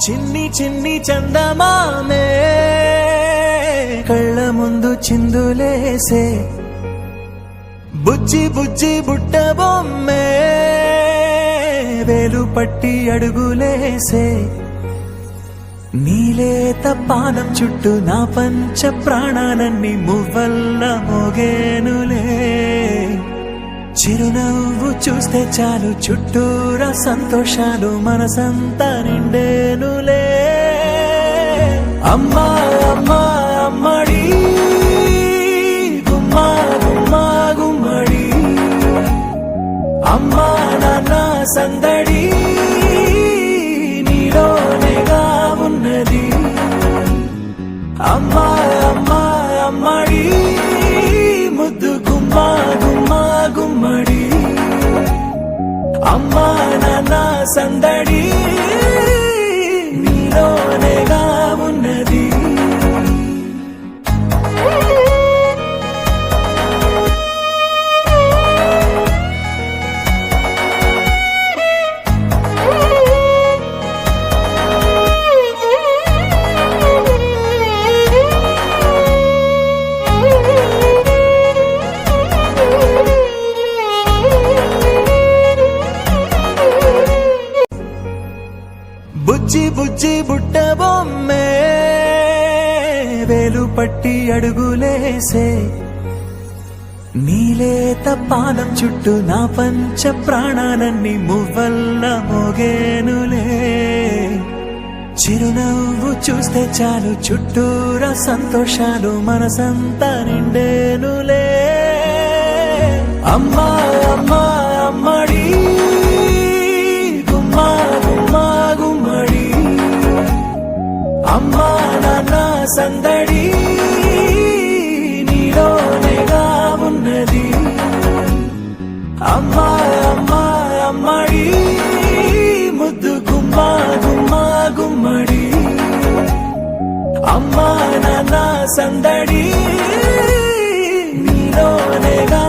చిన్ని చిన్ని చందమామే కళ్ళ ముందు చిందులేసే బుజ్జి బుజ్జి బుట్ట బొమ్మే వేలు పట్టి అడుగులేసే నీలేత పానం చుట్టూ నా పంచ ప్రాణాలన్నీ మువ్వల్ల మోగేనులే చిరునవ్వు చూస్తే చాలు చుట్టూరా సంతోషాలు మనసంతా నిండేనులే అమ్మా అమ్మా అమ్మడి గుమ్మా గుమ్మా గుమ్మడి అమ్మా నాన్న సందడి నీలోనేగా ఉన్నది అమ్మా అమ్మా అమ్మడి ముద్దు గుమ్మా గుమ్మా గుమ్మడి అమ్మా నాన్న సందడి నీలోనేగా ఉన్నది బుజ్జి బుజ్జి బుట్ట బొమ్మే వేలు పట్టి అడుగులేసే నీలేత పానం చుట్టూ నా పంచ ప్రాణాలన్నీ మువ్వల్ల మోగేనులే చిరునవ్వు చూస్తే చాలు చుట్టూరా సంతోషాలు మనసంతా నిండేనులే అమ్మా అమ్మా అమ్మడి గుమ్మా గుమ్మా గుమ్మడి అమ్మా నాన్న సందడి నీలోనేగా ఉన్నది అమ్మా అమ్మా అమ్మడి ముద్దు గుమ్మా గుమ్మా గుమ్మడి అమ్మా నాన్న సందడి నీలోనేగా